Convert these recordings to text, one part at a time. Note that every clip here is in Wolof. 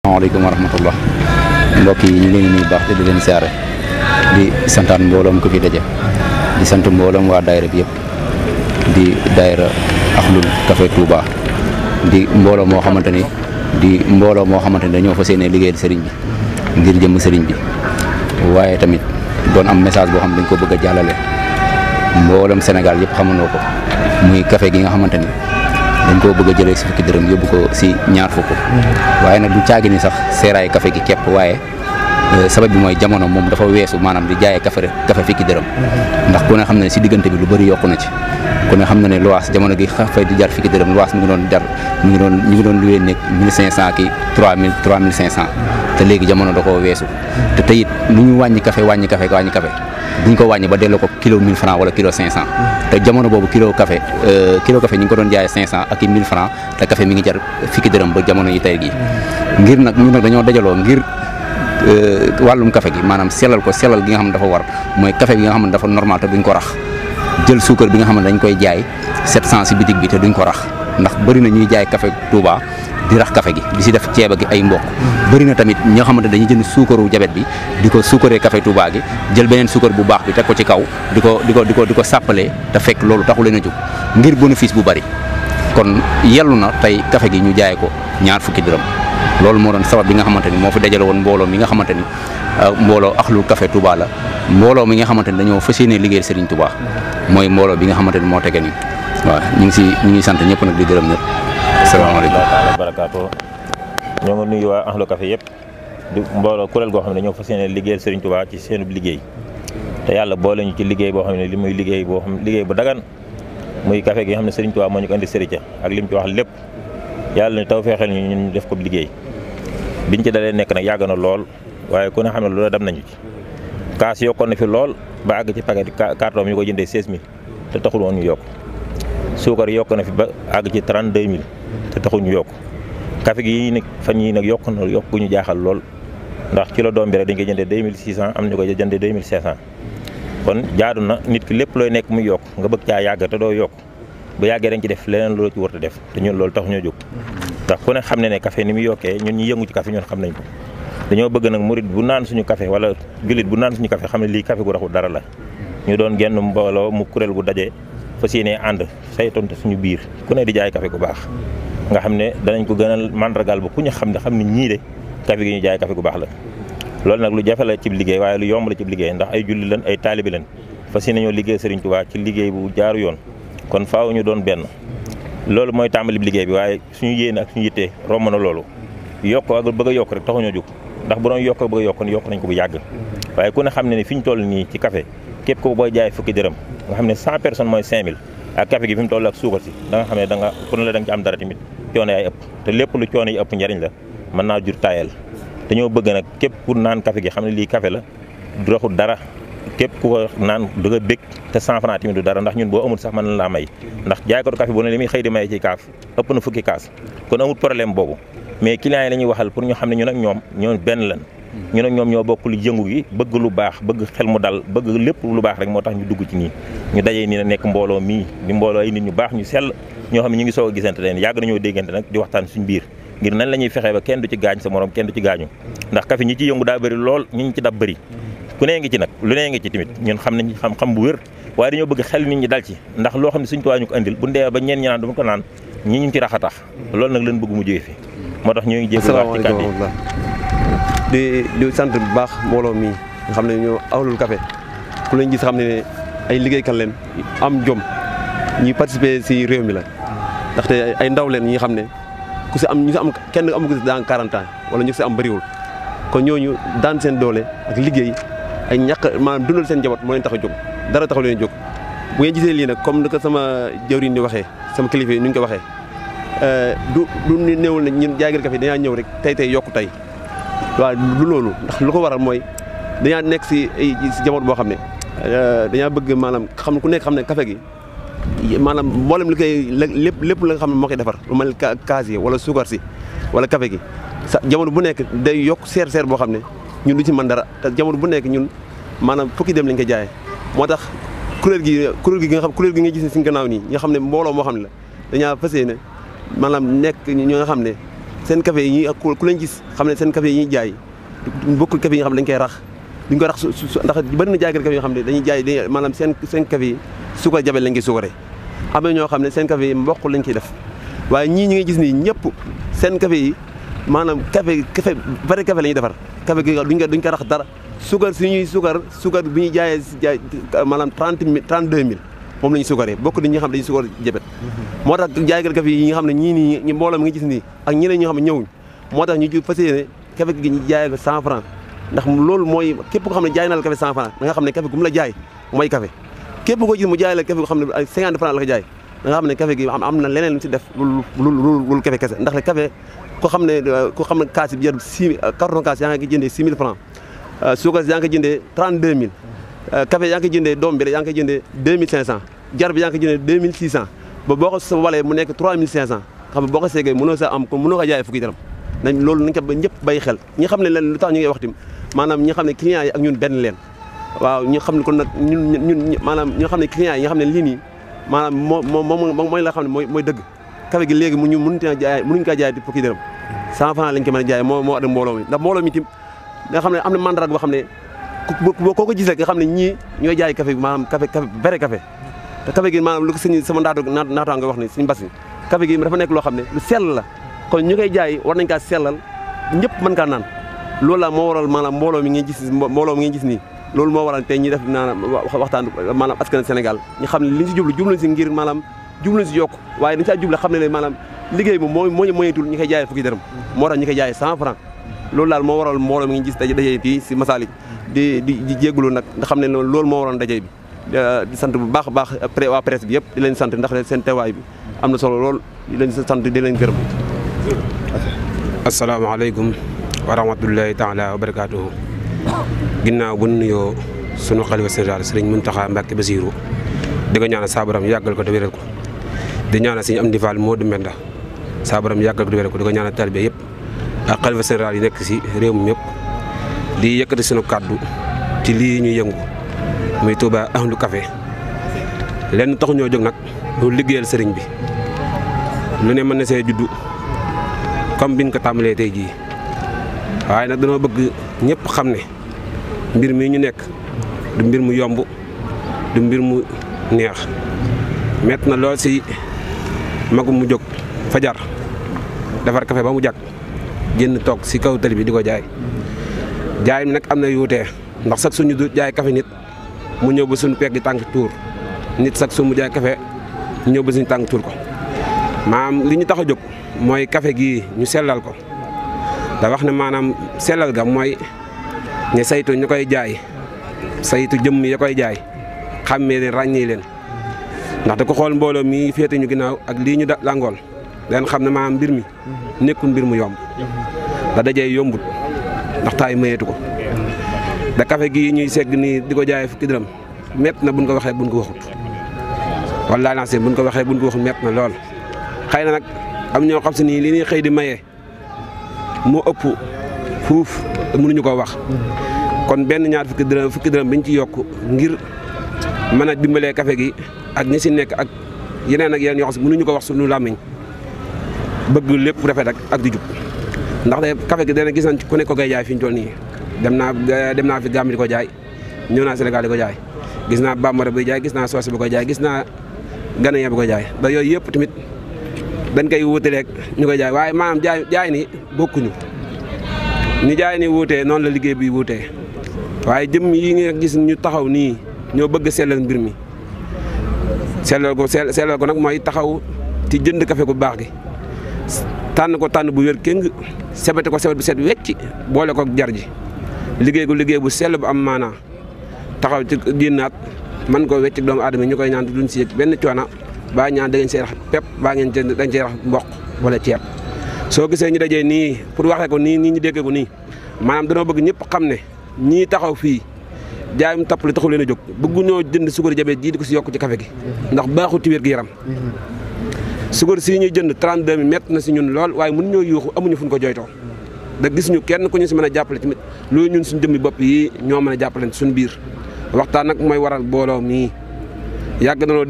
Assalamualaikum warahmatullah. Mbokk yi ñu ngi leen di nuyu baax te di leen siyaare di santaan mbooloom ko fi daje di sant mbooloom waa daayira bi yëpp di daayira Ahlul Café Touba di mbooloo moo xamante ni dañoo fas yéene liggéeyal sëriñ bi ngir jëm sëriñ bi waaye tamit doon am message boo xam ne dañ ko bëgg a jàllale mbooloom Sénégal yëpp xamanoo ko muy café gi nga xamante ni dañ koo bëgg a jëlee si fukki dërëm yóbbu ko si ñaar fukk waaye nag du caagi ni sax seeraayu café gi képp waaye sabab bi mooy jamono moom dafa weesu maanaam di jaayee café fukki dërëm ndax ku ne xam ne si diggante bi lu bëri yokku na ci ku ne xam na ne luwaas jamono gi café di jar fukki dërëm luwaas mi ngi doon luwee nekk 1500 ki 3500 te léegi jamono da koo weesu te teyit lu ñu wàññi café duñ ko wàññi ba delloo ko kilo 1000 francs wala kilo 500 te jamono boobu kilo café ñu ngi ko doon jaayee 500 ak i 1000 francs te café mi ngi jar fukki dërëm ba jamono yi tey gii ngir nag ñu nag dañoo dajaloo ngir wàllum café gi maanaam sellal gi nga xam ne dafa war mooy café gi nga xam ne dafa normal te duñ ko rax jël suukar bi nga xam ne dañ koy jaay 700 si bitig bi te duñ ko rax ndax bëri na ñuy jaay café Touba di rax café gi di si def ceeba gi ay mbokk bëri na tamit ñoo xamante dañuy jënd suukaru jabet bi di ko suukaree café Touba gi jël beneen suukar bu baax bi teg ko ci kaw di ko sàppalee te fekk loolu taxu leen a jóg ngir bénéfice bu bari kon yellu na tey café gi ñu jaay ko ñaar fukki dërëm loolu moo doon sabab bi nga xamante ni moo fi dajale woon mbooloo mi nga xamante ni mbooloo Ahlul Café Touba la mbooloo mi nga xamante ni dañoo fas yéene liggéeyal Serigne Touba mooy mbooloo bi nga xamante ni moo tege nii waaw ñu ngi sant ñëpp nag di gërëm ñëpp asalaamaaleykum wa barakaatu. ñoo ngi nuyu waa Ahlul Café yëpp di mbooloo kuréel goo xam ne dañoo fas yéene liggéeyal Serigne Touba ci seenub liggéey te yàlla boole ñu ci liggéey boo xam ne li muy liggéey boo xam liggéey bu dagan muy café gi nga xam ne Serigne Touba moo ñu ko andi sëriñ ak lim ci wax lépp yàlla ne taw feexel ñu def ko liggéey biñ ci dalee nekk nag yàgg na lool waaye ku ne xam ne loolu dem nañu ci kaas yokkoon na fi lool ba àgg ci paquet carton ñu ko jëndee 16000 te taxul woon ñu yokk suukar yokk na fi ba àgg ci 32000 te taxul ñu yokk café gi nag fan yii nag yokk na yokk gu ñu jaaxal lool ndax kilo doom bi rek dañ koy jëndee 2600 am ñu ko jëndee 2500 kon jaadu na nit ki lépp looy nekk muy yokk nga bëgg caa yàgg te doo yokk bu yàggee dañ ci def leneen loolu ci war a def te ñun loolu tax ñoo jóg ndax ku ne xam ne café ni muy yokkee ñun ñi yëngu ci café ñun xam nañ ko dañoo bëgg nag murit bu naan suñu café wala jullit bu naan suñu café xam ne lii café gu raxul dara la ñu doon genn mbooloo mu kuréel gu daje fas yéenee ànd saytonte suñu biir ku ne di jaay café gu baax nga xam ne danañ ko gënal mandargal ba ku ñu xam ne ñii de café gi ñu jaay café gu baax la loolu nag lu jafe la ci liggéey waaye lu yomb la ci liggéey ndax ay julli lan ay taalibi lan fas yéene ñoo liggéey Serigne Touba ci liggéey bu jaaru yoon kon faaw ñu doon benn loolu mooy tàmbali liggéey bi waaye suñu yéene ak suñu yittee romb na loolu yokk ak bëgg a yokk rek taxuñoo jóg ndax bu doon yokk bëgg a yokk nañ ko bu yàgg waaye ku ne xam ne fi ñu toll nii ci café képp ko booy jaay fukki dërëm nga xam ne 100 personnes mooy 5000 ak café gi fi mu toll ak suukar si da nga xam ne ku ne la da nga ci am dara tamit coono yaay ëpp te lépp lu coono yi ëpp njariñ la mën naa jur taayal dañoo bëgg nag képp ku naan café gi xam ne lii café la du raxul dara képp ku ko naan du nga bég te 100 francs tamit du dara ndax ñun boo amul sax mën na laa may ndax jaay ko café bu ne li muy xëy di may ci kaaf ëpp na fukki kaas kon amul problème boobu mais clients yi la ñuy waxal pour ñu xam ne ñun ak ñoom benn lan ñun ak ñoom ñoo bokk lu yëngu gi bëgg lu baax bëgg xel mu dal bëgg lépp lu baax rek moo tax ñu dugg ci nii ñu dajee nii na nekk mbooloo mii di mbooloo ay nit ñu baax ñu sell ñoo xam ne ñu ngi soog a gisante leen yàgg nañoo déggante nag di waxtaan suñu biir ngir nan la ñuy fexee ba kenn du ci gaañ sa morom kenn du ci gaañu ndax café ñi ci yëngu daa bëri lool ñi ci dab bëri ku nee ngi ci nag lu nee ngi ci tamit ñun xam nañ xam bu wér waaye dañoo bëgg xel nit ñi dal ci ndax loo xam ne Sëriñ Tuubaa ñu ko andil bu ndee ba ñeen ñi naan du ma ko naan ñi ñu ci rax a tax loolu nag leen bëgg mu jóge fi moo tax ñoo ngi jégaluwaat ci kàddu yi di sant bu baax mbooloo mi nga xam ne ñoo Ahlul Café ku leen gis xam ne ay liggéeykat leen am jom ñuy participer si réew mi la ndaxte ay ndaw leen ñi xam ne ku si am ñu si am kenn amu ko si dans 40 ans wala ñu si am bëriwul kon ñooñu daan seen doole ak liggéey ay ñàkk maanaam dundal seen njaboot moo leen tax a jóg dara taxaw leen jóg bu ngeen gisee lii nag comme ni ko sama jawriñ di waxee sama kilifa yi ni ñu ko waxee du néewul ne ñun jaaykat café dañaa ñëw rek tey yokku tey waaw du loolu ndax lu ko waral mooy dañaa nekk si jamono boo xam ne dañaa bëgg maanaam xam ku nekk xam ne café gi maanaam mboolem li koy lépp la nga xam ne moo koy defar lu mel kaas yi wala suukar si wala café gi sa jamono bu nekk day yokk seer boo xam ne ñun du ci mën dara te jamono bu nekk ñun maanaam fukki dem lañ koy jaayee moo tax kuréel gi nga gis ne si gannaaw nii nga xam ne mbooloo moo xam ne la dañaa fas yéene maanaam nekk ñoo nga xam ne seen café yi ku leen gis xam ne seen café yi ñuy jaay bokkul café yi nga xam ne dañ koy rax duñ ko rax ndax bëri na jaaykat café yoo xam ne dañuy jaay maanaam seen café yi suukar jabel lañ koy suukaree am na ñoo xam ne seen café yi mboq lañ koy def waaye ñii ñi ngay gis nii ñëpp seen café yi maanaam café vrai café la ñuy defar café gi duñ ko rax dara suukar si ñuy suukar bu ñuy jaayee maanaam 32 000 moom la ñuy suukaree bokk ni ñi nga xam ne dañuy suukar jabet moo tax jaaykat café yi nga xam ne ñii nii ñi mbooloo mi nga gis nii ak ñeneen ñoo xam ne ñëwuñ moo tax ñu fas yéene café gi ñu jaayee ko 100 francs ndax loolu mooy képp ko xam ne jaay na la café 100 francs da nga xam ne café gu mu la jaay mooy café képp koo gis mu jaay la café goo xam ne ay 50 francs la ko jaay da nga xam ne café gi am na leneen lu ci def lu café kese ndax le café ko xam ne kaas bi jar 6 carton kaas yaa ngi jëndee 6 000 francs suukar yaa ngi jëndee 32 000 café yaa ngi jëndee doom bi yaa ngi jëndee 2500 jar bi yaa ngi jëndee 2600 ba boo ko sa walee mu nekk 3500 xam ne boo ko seegee mënoo sa am ko mënoo ko jaayee fukki dërëm nañ loolu nañ ko ba ñëpp bàyyi xel ñi xam ne leen lu tax ñu ngi wax tim maanaam ñi xam ne clients yi ak ñun benn leen waaw ñu xam ne kon nag ñun maanaam ñoo xam ne clients yi nga xam ne lii nii maanaam mooy la xam ne mooy dëgg café gi léegi mënuñu ko jaay di fukki dërëm 100 francs lañ ko mën a jaay moo ak mbooloo mi ndax mbooloo mi tim nga xam ne am na mandarga boo xam ne koo ko gis rek nga xam ne ñii ñooy jaay café maanaam café vrai café te café gi maanaam lu ko sëñ sama naatoo nga wax ne suñu basi café gi dafa nekk loo xam ne lu sell la kon ñu koy jaay war nañ kaa sellal ñëpp mën kaa naan loolu la moo waral maanaam mbooloo mi ngeen gis nii loolu moo waral tey ñi def waxtaan maanaam askan Sénégal ñu xam ne li ñu si jublu si ngir maanaam jublu si yokk waaye dañu saa jublu xam ne ne maanaam liggéey bi moo moyetul ñu koy jaayee fukki dërëm moo tax ñu koy jaayee 100 francs loolu daal moo waral mbooloo mi ngi gis daje fii si Masalik di jégalu nag nga xam ne loolu moo waral daje bi di sant bu baax a baax waa presse bi yëpp di leen sant ndax seen teewaay bi am na solo lool di leen sant di leen gërëm. asalaamaaleykum wa rahmatullahi taala wa barakaatuhu ginnaaw bu nuyoo sunu xalifa général sëriñ Mountakha Mbacké Bassirou di ko ñaanal saa borom yàggal ko te wéral ko di ñaanal sëriñ Amdi Fall Modou Mbenda saa borom yàggal ko te wéral ko di ko ñaanal taalibe yëpp ak xalifa général yi nekk si réew mi yëpp di yëkkati sunu kàddu ci lii ñu yëngu muy Touba Ahlu Café lenn taxu ñoo jóg nag lu liggéeyal sëriñ bi lu ne mën na see juddu comme biñ ko tàmbalee tey jii waaye nag dañoo bëgg ñëpp xam ne mbir mi ñu nekk du mbir mu yomb du mbir mu neex mett na lool si magum mu jóg fajar defar café ba mu jag génn toog si kaw tali bi di ko jaay mi nag am na yuutee ndax sax suñu du jaay café nit mu ñëw ba suñu pegg tànk tuur nit sax su mu jaay café ñëw ba suñu tànk tuur ko maanaam li ñu tax a jóg mooy café gii ñu sellal ko da wax ne maanaam sellal ga mooy ñu saytu ñu koy jaay saytu jëmm ya koy jaay xàmmee leen ràññee leen ndaxte ko xool mbooloo mi féete ñu ginnaaw ak lii ñu langool leen xam ne maanaam mbir mi nekkul mbir mu yomb da dajee yombut ndax taay mayeetu ko da café gii ñuy segg nii di ko jaayee fukki dërëm mett na buñ ko waxee buñ ko waxut wallaahi naa buñ ko waxee buñ ko waxut mett na lool xëy na nag am ñoo xam si nii li ñuy xëy di maye moo ëpp fuuf mënuñu koo wax kon benn ñaar fukki dërëm biñ ci yokk ngir mën a dimbalee café gi ak ñi si nekk ak yeneen ak yeneen yoo xam si mënuñu ko wax suñu làmmiñ bëgg lépp rafet ak di jub ndax de café gi dana gis nañ ku ne ko koy jaay fi ñu toll nii dem naa fi Gàmbi di ko jaay ñëw naa Sénégal di ko jaay gis naa bambara bi jaay gis naa soose bi ko jaay gis naa ganaye bi ko jaay ba yooyu yëpp tamit dañ koy wuutaleeg ñu koy jaay waaye maanaam jaay ni bokkuñu ni jaay ni wuutee noonu la liggéey bi wuutee waaye jëm yi nga gis ñu taxaw nii ñoo bëgg sellal mbir mi sellal ko nag mooy taxaw ci jënd café gu baax gi tànn bu wér kéng sebete ko sebet bu set wecc boole ko jar ji liggéey bu sell bu am maanaa taxaw ci génnaat man ko wecc doomu aadama ñu koy ñaan duñ si yëg benn coono baa ñaan da ngeen see rax pepp baa ngeen dañ see rax mboq wala ceeb soo gisee ñu dajee nii pour waxee ko nii ñu déggee ko nii maanaam danoo bëgg ñëpp xam ne ñii taxaw fii jaayum tappale taxul leen a jóg bëgguñoo jënd sukar jabet ji di ko si yokk ci café gi ndax baaxul ci wér gi yaram sukar si ñuy jënd 32 000 mett na si ñun lool waaye mënuñoo yuuxu amuñu fuñ ko jooytoo da gis ñu kenn ku ñu si mën a jàppale tamit loolu ñun suñu jëmmi bopp yi ñoo mën a jàppale suñu biir waxtaan nag mooy waral booloo mii yàgg na noo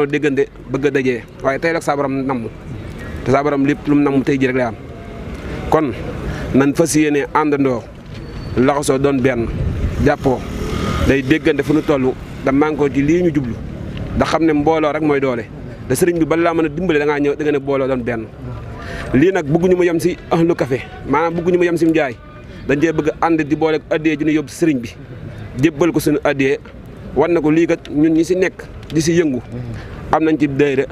déggante bëgg a dajee waaye tey rek saa borom namm te saa borom lépp lu mu nam tey ji rek lay am kon nan fas yéene àndandoo laxasoo doon benn jàppoo day déggante fu nu toll da mànkoo ci lii ñu jublu da xam ne mbooloo rek mooy doole da sëriñ bi bala laa mën a dimbale da ngaa ñëw da nga ne booloo doon benn lii nag bëgguñu mu yem si ahlu café maanaam bëgguñu mu yem si njaay dañ cee bëgg ànd di boole addiyee ji ñu yóbbu sëriñ bi jébbal ko suñu addiyee wan na ko lii kat ñun ñi si nekk di si yëngu am nañ ci daayira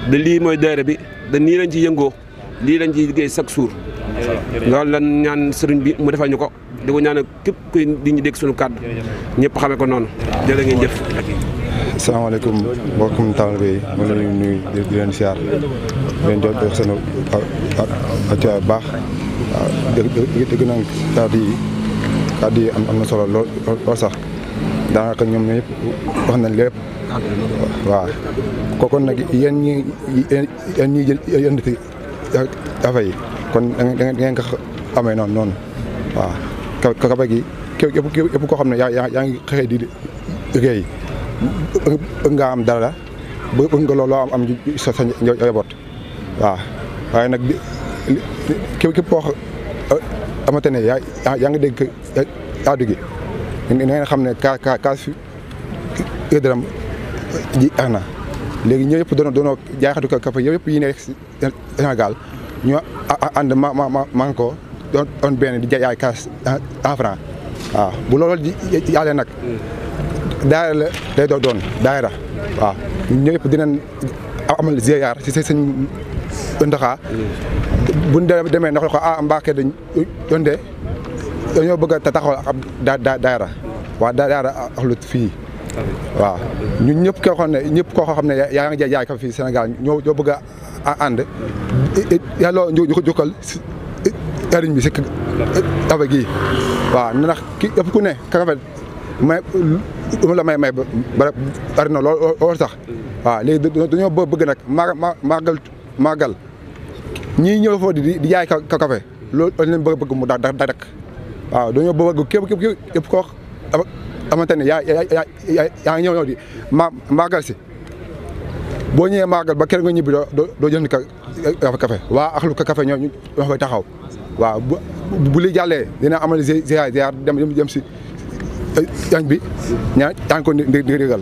da lii mooy daayira bi da nii lañ ci yëngoo lii lañ ciy liggéey chaque jour loolu lan ñaan sëriñ bi mu defal ñu ko di ko ñaan képp kuy di ñu dégg suñu kàddu ñëpp xamee ko noonu jërë ngeen jëf. asalaamaaleykum mbokkum taalibe yi ma ngi leen di nuyu di leen siyaar di leen jox seen accueil bu baax waaw dëgg naa kàddu yi am na solo lool sax daanaka ñoom ñëpp wax nañ lépp waaw kon nag yéen ñi jël yënd fi affaire yi kon da ngeen ko amee noonu waaw kafe gi képp koo xam ne yaa ngi xëy di liggéey bëgg nga am dara bëgg nga looloo am sa njaboot waaw waaye nag képp koo xamante ne yaa ngi dégg kàddu gi ngeen xam ne kaas fi dërëm ji ax na léegi ñoo yëpp doonoo jaaxatu kafe yëpp yi nekk Sénégal ñoo ànd man ko doon benn di jaay kaas en franc waaw bu loolu yàlla nag daayira la day doon daayira waaw ñun ñëpp dinañ amal ziyaar si sëñ Muntaxa bu ñu demee ndax ko Mbàkke dañ doon de dañoo bëgg a taxawal ab daayira waaw daayira axlu fii waaw ñun ñëpp koo xam ne yaa ngi jaay ka fii Sénégal ñoo bëgg a ànd yàlla ñu ko jukkal sëriñ bi si kafe gii waaw ndax ki ëpp ku ne kafe may lu la may ba bari na loolu sax waaw léegi dañoo bëgg nag màggal ñii ñëw foofu di jaay kafe loolu leen bëgg mu dak waaw dañoo bëgg képp koo xamante ne yaa ngi ñëw di màggal si boo ñëwee màggal ba kër nga ñibbi doo jënd kafe waa axlu kafe ñoo fay taxaw waaw bu li jàllee dina amal ziar dem si yañ bi ñaan ko ndigal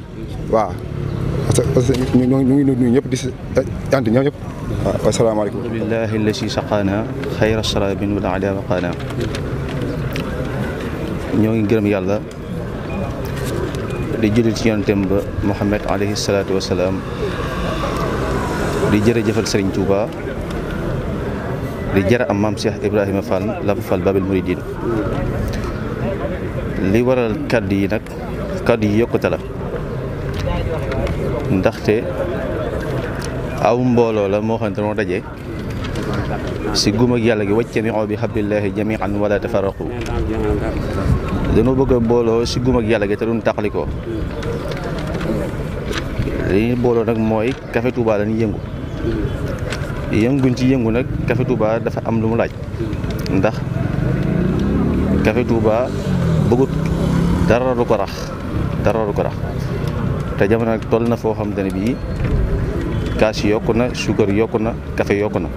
waaw parce que ñu ngi nuyu ñëpp di si sant ñoom ñëpp waaw asalaamaaleykum billahi allasi saqaana xayra sarabin wala ala waqaana ñoo ngi gërëm yàlla di julli ci yonentem ba Muhammad alayhi salaatu wasalaam di jërëjëfal Serigne Touba di jërë am maam Cheikh Ibrahima Fall Lamp Fall Babil Mouridine li waral kàddu yi nag kàddu yi yokkute la ndaxte aw mbooloo la moo xam ne dañoo daje si gum ak yàlla gi wajtami'u bi hablillahi jami'an wala tafarraqu dañoo bëgg a booloo si gum ak yàlla gi te duñ tàqalikoo li ñu booloo nag mooy Café Touba la ñuy yënguñ ci yëngu nag Café Touba dafa am lu mu laaj ndax Café Touba bëggut dara du ko rax te jamono nag toll na foo xamante ne bii kaas yokku na suukar yokku na café yokku na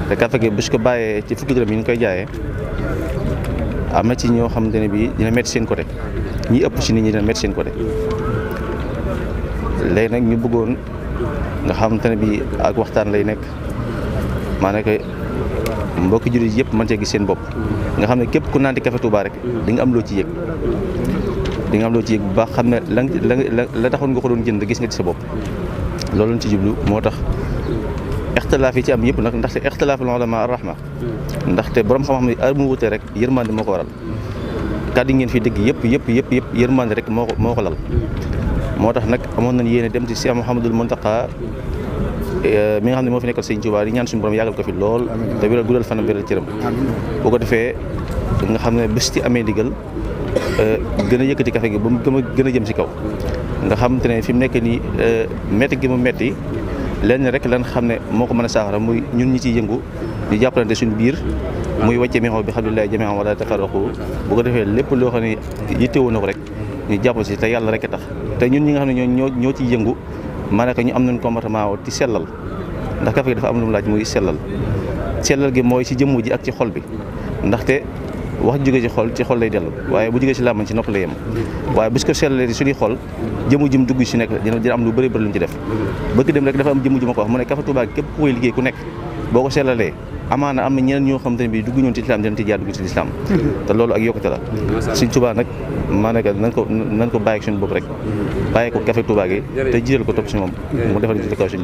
te café gi bu su ko bàyyee ci fukki dërëm yi ñu koy jaayee am na ci ñoo xamante ne bii dina métti seen côté ñi ëpp ci nit ñi dina métti seen côté léegi nag ñu bëggoon nga xamante ne bii ak waxtaan lay nekk maanaam que mbokki jullit yëpp mën cee gis seen bopp nga xam ne képp ku naanti Café Touba rek di nga am loo ci yëg bu baax xam ne la taxoon nga ko doon jënd gis nga ci sa bopp loolu lañ ci jublu moo tax ixtilaaf yi ci am yëpp nag ndaxte ixtilaaful ulama ar-rahma ndaxte borom xam-xam yi ar mu wutee rek yërmande moo ko waral kàddu ngeen fi dégg yëpp yërmande rek moo ko lal moo tax nag amoon nañ yéene dem ci Cheikh Mouhamadul Mountakha mi nga xam ne moo fi nekkal Sëñ Tuubaa di ñaan suñu borom yàggal ko fi lool te wéral guddal fanam wéral cëram boo ko defee nga xam ne bés ci amee ndigal gën a yëkkati café gi ba mu gën a jëm si kaw nga xamante ne fi mu nekk nii metti gi mu metti lenn rek lan xam ne moo ko mën a saafara muy ñun ñi ciy yëngu di jàppalante suñu biir muy wàcce mi xaw bi hablillahi jami'an wala tafarraqu bu ko defee lépp loo xam ne yittewoo na ko rek ñu jàpp si te yàlla rek a tax te ñun ñi nga xam ne ñoo ciy yëngu maanaam ñu am nañ comportement ci sellal ndax café gi dafa am lu mu laaj muy sellal gi mooy ci jëmm ji ak ci xol bi ndaxte wax jóge ci xol lay dellu waaye bu jógee ci làmmañ ci nopp la yem waaye bu su ko sellalee di suñuy xol jëmu jëm dugg ci nekk dina am lu bëri lu mu ci def bëgg dem rek dafa am jëmu ji ma ko wax mu ne Café Touba képp ku koy liggéey ku nekk boo ko sellalee amaana am na ñeneen ñoo xam te ne bii dugg ñoon ci lislaam dinañ ci jaar dugg ci lislaam te loolu ak yokkute la Sëñ Touba nag maanaam nan ko bàyyi ak suñu bopp rek bàyyi ko Café Touba gi te jiital ko topp si moom mu defal ñu ci kaw